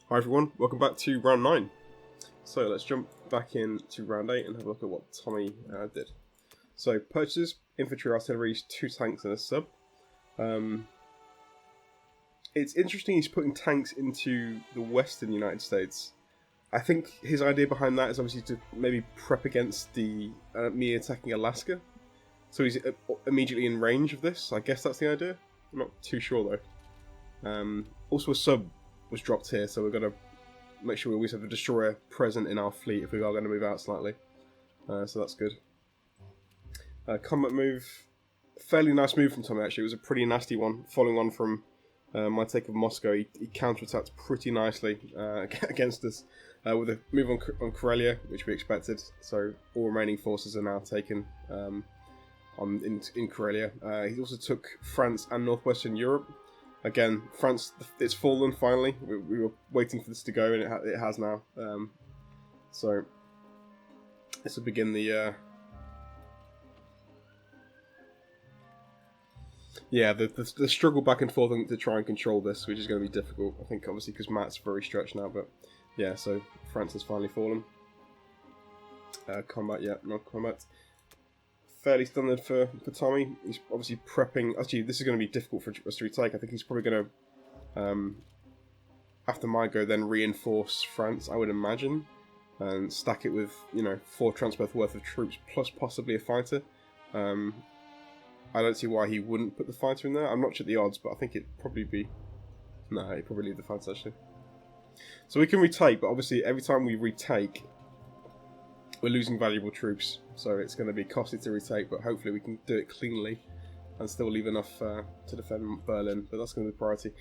Hi everyone, welcome back to round 9. So let's jump back into round 8 and have a look at what Tommy did. So purchases, infantry, artillery, 2 tanks and a sub. It's interesting he's putting tanks into the western United States. I think his idea behind that is obviously to maybe prep against the me attacking Alaska. So he's immediately in range of this. I guess that's the idea. I'm not too sure though. Also a sub was dropped here, so we're going to make sure we always have a destroyer present in our fleet if we are going to move out slightly. So that's good. Combat move, fairly nice move from Tommy actually. It was a pretty nasty one, following on from my take of Moscow. He counterattacked pretty nicely against us with a move on Karelia, which we expected. So all remaining forces are now taken in Karelia. He also took France and Northwestern Europe. Again, France, it's fallen finally. We were waiting for this to go, and it has now. So this will begin the the struggle back and forth to try and control this, which is going to be difficult. I think obviously because Matt's very stretched now, but yeah. So France has finally fallen. Combat, yeah, not combat. Fairly standard for Tommy. He's obviously prepping. Actually, this is going to be difficult for us to retake. I think he's probably going to, after my go, then reinforce France, I would imagine, and stack it with, 4 transports worth of troops plus possibly a fighter. I don't see why he wouldn't put the fighter in there. I'm not sure the odds, but I think it'd probably be... No, he'd probably leave the fighter, actually. So we can retake, but obviously every time we retake, we're losing valuable troops, so it's going to be costly to retake, but hopefully we can do it cleanly and still leave enough to defend Berlin, but that's going to be the priority.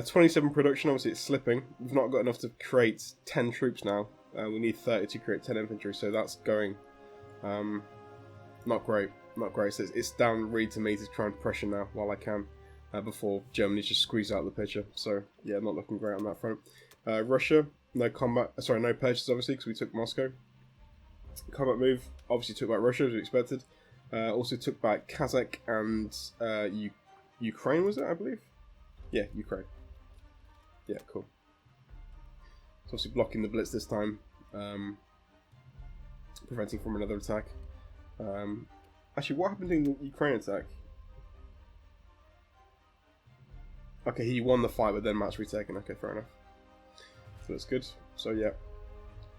27 production, obviously it's slipping. We've not got enough to create 10 troops now. We need 30 to create 10 infantry, so that's going not great. Not great, so it's down really to me to try and pressure now while I can before Germany's just squeezed out of the picture. So yeah, not looking great on that front. Russia, no purchases obviously because we took Moscow. Combat move, obviously took back Russia as we expected. Also took back Kazakh and Ukraine, was it, I believe? Yeah, Ukraine. Yeah, cool. So obviously blocking the Blitz this time, preventing from another attack. Actually, what happened in the Ukraine attack? Okay, he won the fight, but then Matt's retaken. Okay, fair enough. So that's good. So yeah,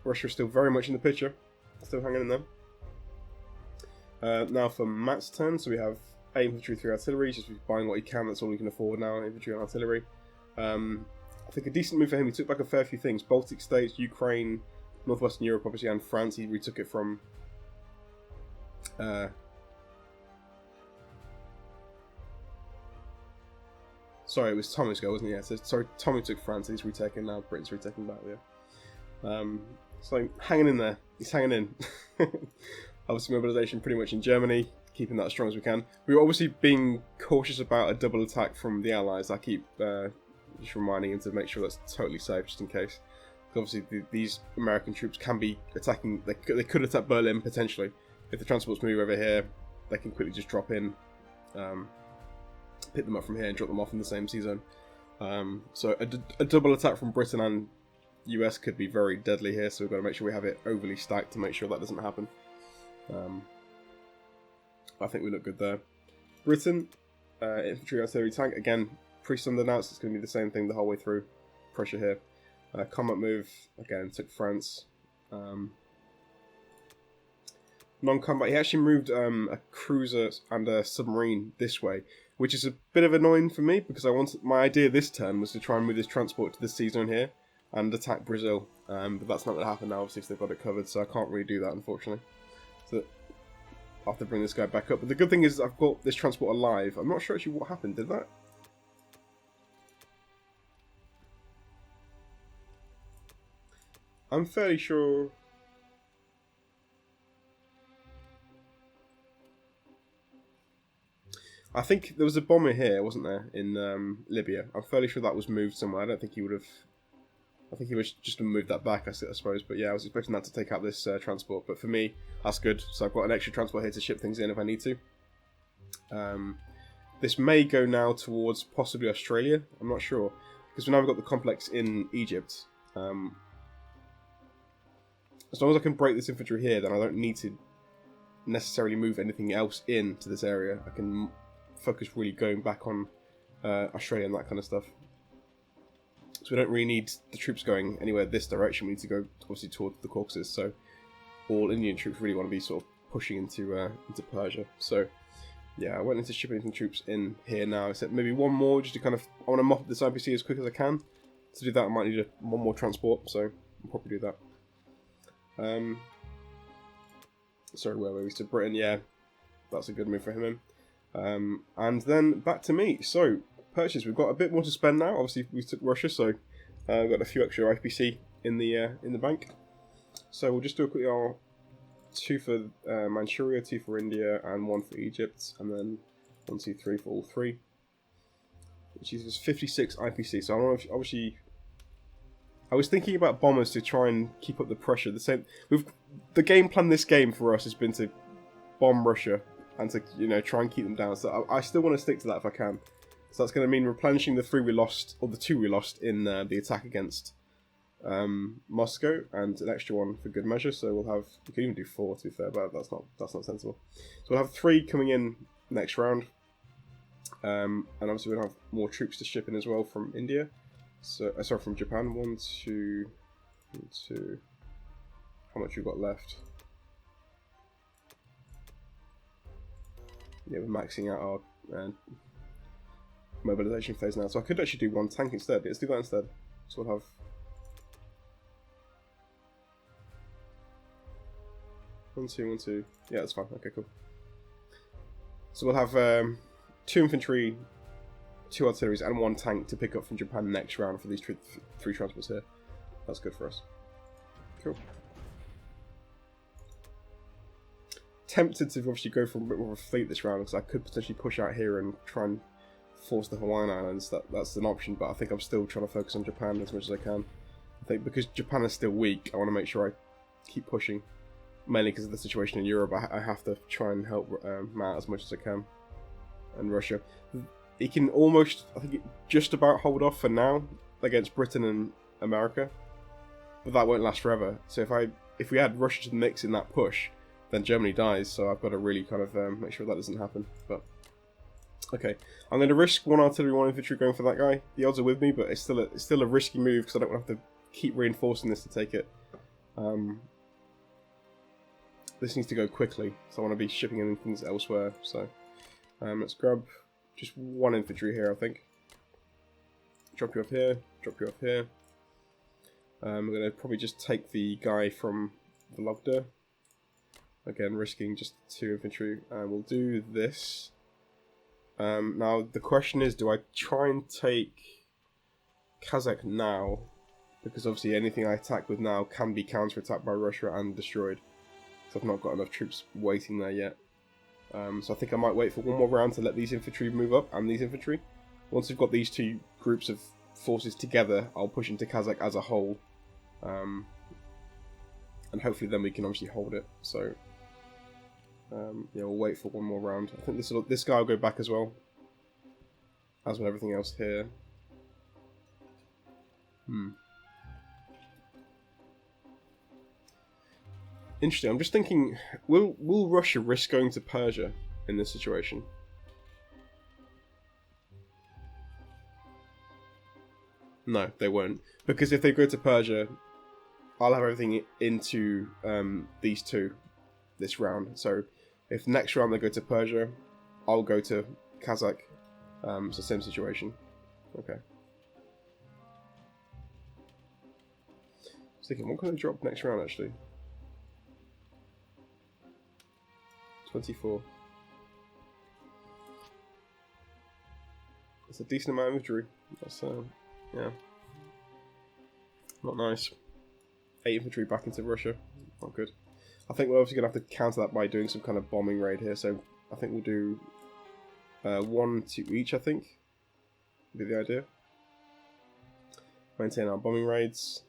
Russia's still very much in the picture. Still hanging in there. Now for Matt's turn, so we have 8 infantry, 3 artillery, just buying what he can, that's all he can afford now, infantry and artillery. I think a decent move for him, he took back a fair few things. Baltic states, Ukraine, Northwestern Europe obviously, and France, he retook it from... Sorry, it was Tommy's go, wasn't it? Yeah, so sorry, Tommy took France, and he's retaking now, Britain's retaking back, yeah. So, hanging in there. He's hanging in. Obviously, mobilisation pretty much in Germany, keeping that as strong as we can. We're obviously being cautious about a double attack from the Allies. I keep just reminding him to make sure that's totally safe, just in case. Because obviously, these American troops can be attacking... They could attack Berlin, potentially. If the transports move over here, they can quickly just drop in, pick them up from here and drop them off in the same sea zone. So, a double attack from Britain and US could be very deadly here, so we've got to make sure we have it overly stacked to make sure that doesn't happen. I think we look good there. Britain, infantry, artillery, tank, again, pre-standard now, so it's going to be the same thing the whole way through. Pressure here. Combat move, again, took France. Non-combat, he actually moved a cruiser and a submarine this way, which is a bit of annoying for me, because my idea this turn was to try and move this transport to this sea zone here, and attack Brazil, but that's not going to happen now, obviously, because they've got it covered, so I can't really do that, unfortunately. So I'll have to bring this guy back up. But the good thing is I've got this transport alive. I'm not sure actually what happened. Did that? I'm fairly sure... I think there was a bomber here, wasn't there, in Libya. I'm fairly sure that was moved somewhere. I don't think he would have... I think he was just going to move that back, I suppose. But yeah, I was expecting that to take out this transport. But for me, that's good. So I've got an extra transport here to ship things in if I need to. This may go now towards possibly Australia. I'm not sure. Because now we've got the complex in Egypt. As long as I can break this infantry here, then I don't need to necessarily move anything else into this area. I can focus really going back on Australia and that kind of stuff. So we don't really need the troops going anywhere this direction. We need to go obviously towards the Caucasus. So all Indian troops really want to be sort of pushing into Persia. So yeah, I went into shipping some troops in here now. Except maybe one more just to kind of, I want to mop up this IPC as quick as I can. To do that, I might need one more transport. So I'll probably do that. Sorry, where were we? To Britain, yeah, that's a good move for him. And then back to me. So purchase, we've got a bit more to spend now. Obviously, we took Russia, so we've got a few extra IPC in the bank. So we'll just do a quick 2 for Manchuria, 2 for India, and 1 for Egypt, and then 1, 2, 3 for all 3, which is 56 IPC. So I'm obviously. I was thinking about bombers to try and keep up the pressure. The game plan this game for us has been to bomb Russia and to try and keep them down. So I still want to stick to that if I can. So that's going to mean replenishing the 3 we lost, or the 2 we lost in the attack against Moscow, and an extra 1 for good measure. So we can even do 4 to be fair, but that's not sensible. So we'll have 3 coming in next round, and obviously we'll have more troops to ship in as well from India. So, sorry, from Japan. 1, 2, 2. How much we've got left? Yeah, we're maxing out our mobilization phase now. So I could actually do 1 tank instead. Let's do that instead. So we'll have 1, 2, 1, 2. Yeah, that's fine. Okay, cool. So we'll have 2 infantry, 2 artilleries, and 1 tank to pick up from Japan next round for these 3 transports here. That's good for us. Cool. Tempted to obviously go for a bit more of a fleet this round, because I could potentially push out here and try and force the Hawaiian Islands. That's an option, but I think I'm still trying to focus on Japan as much as I can. I think because Japan is still weak, I want to make sure I keep pushing. Mainly because of the situation in Europe, I have to try and help Matt as much as I can. And Russia. He can almost, I think, just about hold off for now against Britain and America, but that won't last forever. So if we add Russia to the mix in that push, then Germany dies. So I've got to really kind of make sure that doesn't happen. But okay, I'm going to risk 1 artillery, 1 infantry going for that guy. The odds are with me, but it's still a risky move because I don't want to have to keep reinforcing this to take it. This needs to go quickly, so I want to be shipping in things elsewhere. So let's grab just 1 infantry here, I think. Drop you off here, drop you off here. We're going to probably just take the guy from Vologda. Again, risking just 2 infantry. We'll do this. Now, the question is, do I try and take Kazakh now? Because obviously anything I attack with now can be counter-attacked by Russia and destroyed. So I've not got enough troops waiting there yet. So I think I might wait for 1 more round to let these infantry move up, and these infantry. Once we've got these 2 groups of forces together, I'll push into Kazakh as a whole. And hopefully then we can obviously hold it. So yeah, we'll wait for 1 more round. I think this guy will go back as well, as with everything else here. Interesting. I'm just thinking, will Russia risk going to Persia in this situation? No, they won't. Because if they go to Persia, I'll have everything into these 2 this round. So if next round they go to Persia, I'll go to Kazakh. It's the same situation. Okay. I was thinking, what can I drop next round actually? 24. It's a decent amount of infantry. That's yeah, not nice. 8 infantry back into Russia. Not good. I think we're obviously going to have to counter that by doing some kind of bombing raid here. So I think we'll do 1 to each, I think. Would be the idea. Maintain our bombing raids.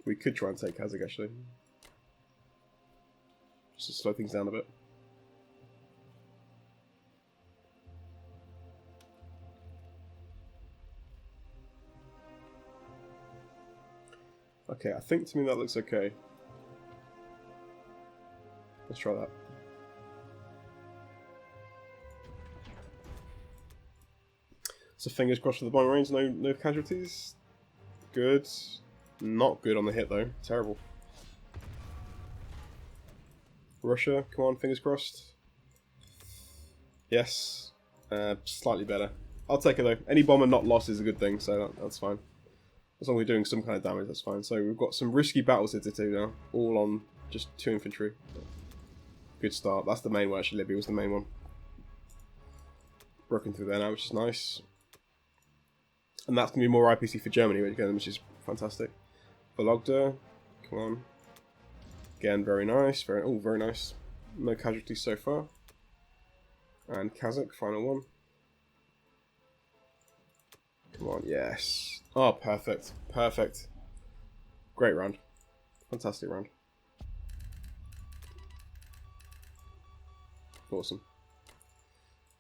We could try and take Kazakh actually. Just to slow things down a bit. Okay, I think to me that looks okay. Let's try that. So fingers crossed for the bombing range, no casualties. Good. Not good on the hit though. Terrible. Russia, come on, fingers crossed. Yes. Slightly better. I'll take it though. Any bomber not lost is a good thing, so that's fine. As long as we're doing some kind of damage, that's fine. So we've got some risky battles here to do now. All on just 2 infantry. Good start. That's the main one actually. Libya was the main one. Broken through there now, which is nice. And that's going to be more IPC for Germany, which is fantastic. Vologda, come on. Again, very nice. Very nice. No casualties so far. And Kazakh, final one. Come on, yes. Oh, perfect. Perfect. Great round. Fantastic round. Awesome.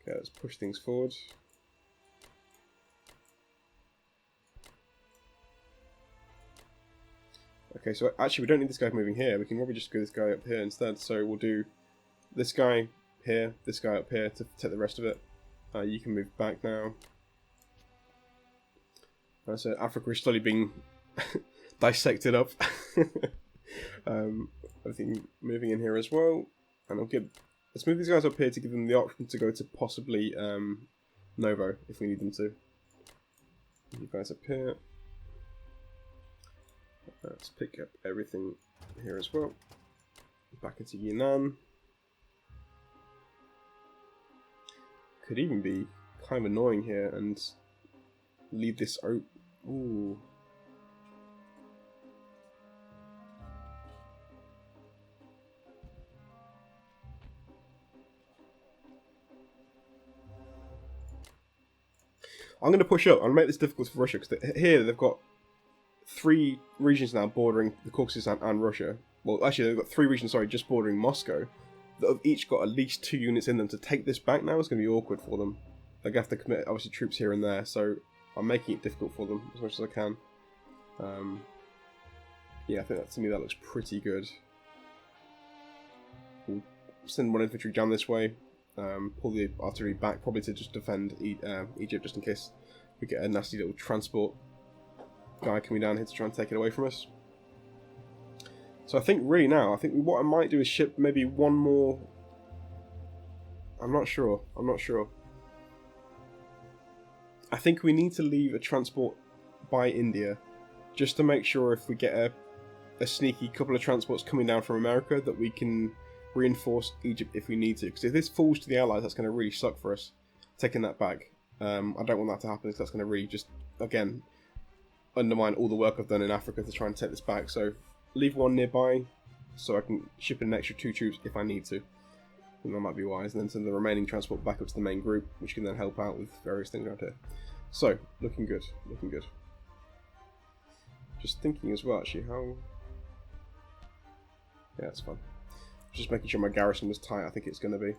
Okay, let's push things forward. Okay, so actually we don't need this guy moving here. We can probably just go this guy up here instead. So we'll do this guy here, this guy up here to take the rest of it. You can move back now. So Africa is slowly being dissected up. Everything moving in here as well. And let's move these guys up here to give them the option to go to possibly Novo if we need them to. You guys up here. Let's pick up everything here as well. Back into Yunnan. Could even be kind of annoying here and leave this open. Ooh. I'm going to push up. I'm going to make this difficult for Russia because here they've got 3 regions now bordering the Caucasus and Russia. Well, actually, they've got 3 regions, sorry, just bordering Moscow, that have each got at least 2 units in them. To take this back now is going to be awkward for them. They're going to have to commit, obviously, troops here and there, so I'm making it difficult for them as much as I can. Yeah, I think to me that looks pretty good. We'll send 1 infantry down this way, pull the artillery back, probably to just defend Egypt, just in case we get a nasty little transport guy coming down here to try and take it away from us. So I think really now, what I might do is ship maybe 1 more. I'm not sure. I think we need to leave a transport by India, just to make sure if we get a sneaky couple of transports coming down from America that we can reinforce Egypt if we need to. Because if this falls to the Allies, that's going to really suck for us, taking that back. I don't want that to happen, because that's going to really just, again, undermine all the work I've done in Africa to try and take this back. So leave 1 nearby so I can ship in an extra 2 troops if I need to. I think that might be wise. And then send the remaining transport back up to the main group, which can then help out with various things around here. So, looking good, looking good. Just thinking as well, actually, how... Yeah, that's fine. Just making sure my garrison was tight. I think it's going to be.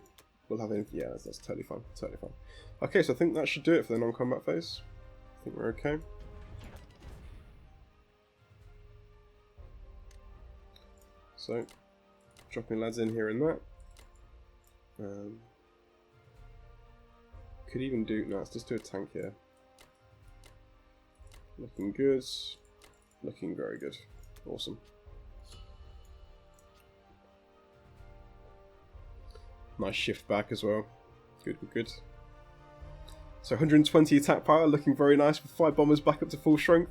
We'll have it. Yeah, that's totally fine. Totally fine. Okay, so I think that should do it for the non-combat phase. I think we're okay. So, dropping lads in here and that. Could even do... No, let's just do a tank here. Looking good. Looking very good. Awesome. Nice shift back as well. Good, good, good. So 120 attack power, looking very nice with 5 bombers back up to full strength.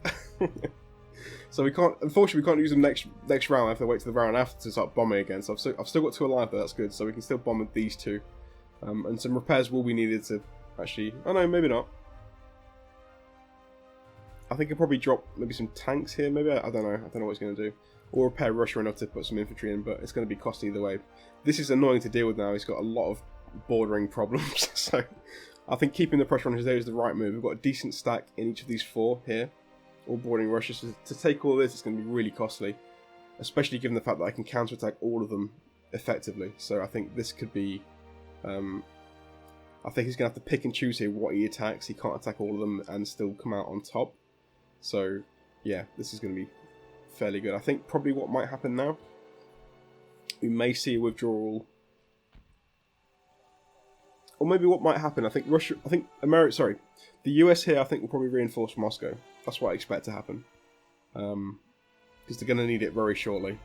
So we can't, unfortunately, we can't use them next round. I have to wait to the round after to start bombing again. So I've still got 2 alive, but that's good. So we can still bomb with these 2, and some repairs will be needed to actually. Oh no, maybe not. I think I'll probably drop maybe some tanks here. Maybe I don't know. I don't know what he's going to do. Or repair Russia enough to put some infantry in, but it's going to be costly either way. This is annoying to deal with now. He's got a lot of bordering problems, so I think keeping the pressure on his area is the right move. We've got a decent stack in each of these 4 here, all bordering Russia. So to take all this, it's going to be really costly, especially given the fact that I can counterattack all of them effectively. So I think this could be... I think he's going to have to pick and choose here what he attacks. He can't attack all of them and still come out on top. So, yeah, this is going to be fairly good. I think probably what might happen now, we may see a withdrawal. Or maybe what might happen, I think the US here I think will probably reinforce Moscow. That's what I expect to happen. Because they're going to need it very shortly.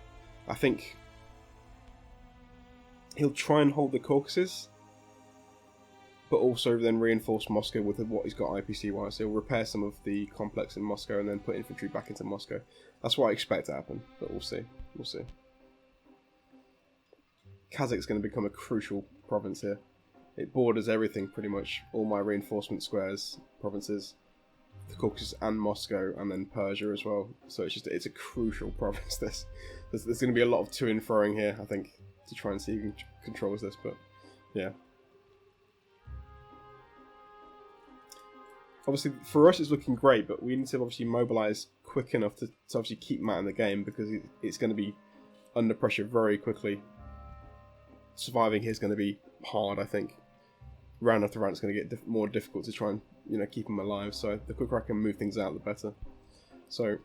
I think he'll try and hold the Caucasus, but also then reinforce Moscow with what he's got IPC-wise. So he'll repair some of the complex in Moscow and then put infantry back into Moscow. That's what I expect to happen, but we'll see. We'll see. Kazakh's going to become a crucial province here. It borders everything pretty much. All my reinforcement squares, provinces, the Caucasus and Moscow, and then Persia as well. So it's a crucial province. There's going to be a lot of to and froing here, I think, to try and see who controls this. But yeah. Obviously, for us it's looking great, but we need to obviously mobilise quick enough to obviously keep Matt in the game, because it's going to be under pressure very quickly. Surviving here is going to be hard, I think. Round after round, it's going to get more difficult to try and keep him alive. So the quicker I can move things out, the better. So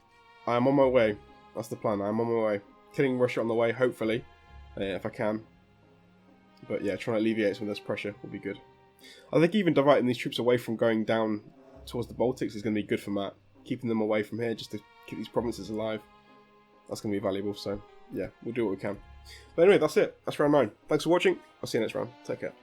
I am on my way. That's the plan. I am on my way, killing Russia on the way, hopefully, if I can. But yeah, trying to alleviate some of this pressure will be good. I think even diverting these troops away from going down towards the Baltics is going to be good for Matt. Keeping them away from here just to keep these provinces alive. That's going to be valuable. So yeah, we'll do what we can. But anyway, that's it. That's round 9. Thanks for watching. I'll see you next round. Take care.